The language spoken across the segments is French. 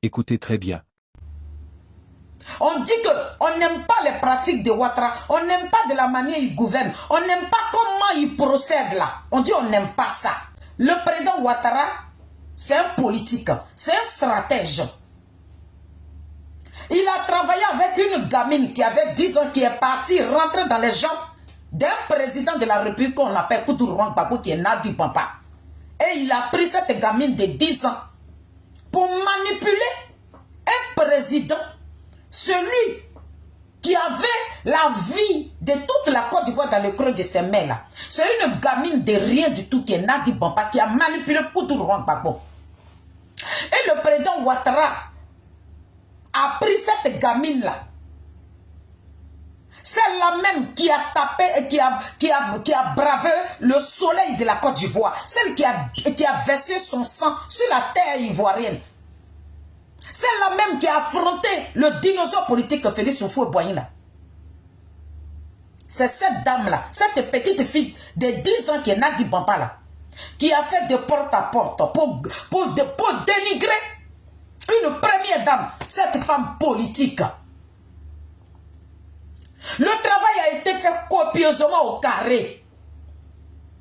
Écoutez très bien. On dit qu'on n'aime pas les pratiques de Ouattara, on n'aime pas de la manière il gouverne, on n'aime pas comment il procède là. On dit on n'aime pas ça. Le président Ouattara, c'est un politique, c'est un stratège. Il a travaillé avec une gamine qui avait 10 ans, qui est partie rentrer dans les jambes d'un président de la République qu'on appelle Koutourouan Gbagbo, qui est Nadi Bamba. Et il a pris cette gamine de 10 ans pour manipuler un président, celui qui avait la vie de toute la Côte d'Ivoire dans le creux de ses mains là. C'est une gamine de rien du tout qui est Nadi Bamba, qui a manipulé Koutourouan Gbagbo. Et le président Ouattara a pris cette gamine là. C'est la même qui a tapé et qui a bravé le soleil de la Côte d'Ivoire. Celle qui a versé son sang sur la terre ivoirienne. C'est la même qui a affronté le dinosaure politique Félix Houphouët-Boigny là. C'est cette dame-là, cette petite fille de 10 ans qui est Nadi Bamba là, qui a fait de porte à porte pour dénigrer une première dame, cette femme politique. Le travail a été fait copieusement au carré.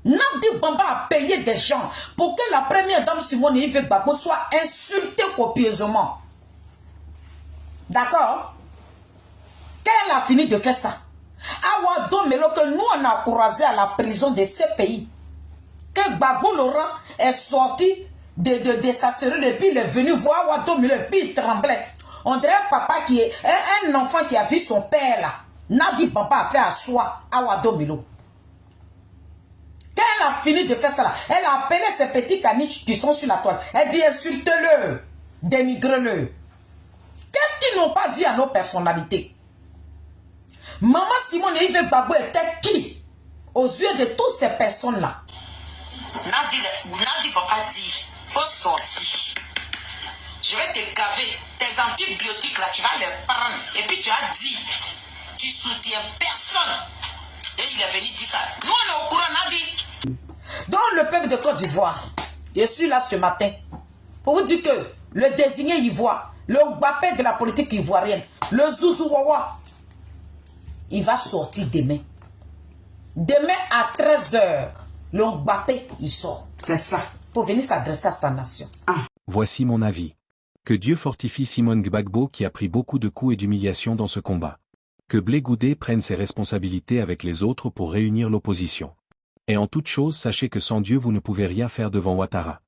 Nadi Bamba a payé des gens pour que la première dame Simone Yves Gbagbo soit insultée copieusement. D'accord? Quand elle a fini de faire ça, Awa Domelo, que nous on a croisé à la prison de ces pays, que Gbagbo Laurent est sorti de sa cellule et puis il est venu voir Awa Domelo et puis il tremblait. On dirait un papa qui est un enfant qui a vu son père là. Nadi Bamba a fait asseoir Awa Domelo. Quand elle a fini de faire ça là, elle a appelé ces petits caniches qui sont sur la toile. Elle dit insulte-le, dénigre-le. Qu'est-ce qu'ils n'ont pas dit à nos personnalités? Maman Simone Yves Gbagbo était qui aux yeux de toutes ces personnes-là? Nadi Bamba dit, faut sortir. Je vais te gaver. Tes antibiotiques là, tu vas les prendre. Et puis tu as dit, tu soutiens personne. Et il est venu dire ça. Nous on est au courant, Nadi. Dans le peuple de Côte d'Ivoire, je suis là ce matin pour vous dire que le désigné ivoire, le Mbappé de la politique ivoirienne, le Zouzou Wawa, il va sortir demain. Demain à 13 h, le Mbappé, il sort. C'est ça. Pour venir s'adresser à sa nation. Voici mon avis. Que Dieu fortifie Simone Gbagbo qui a pris beaucoup de coups et d'humiliations dans ce combat. Que Blé Goudé prenne ses responsabilités avec les autres pour réunir l'opposition. Et en toute chose sachez que sans Dieu vous ne pouvez rien faire devant Ouattara.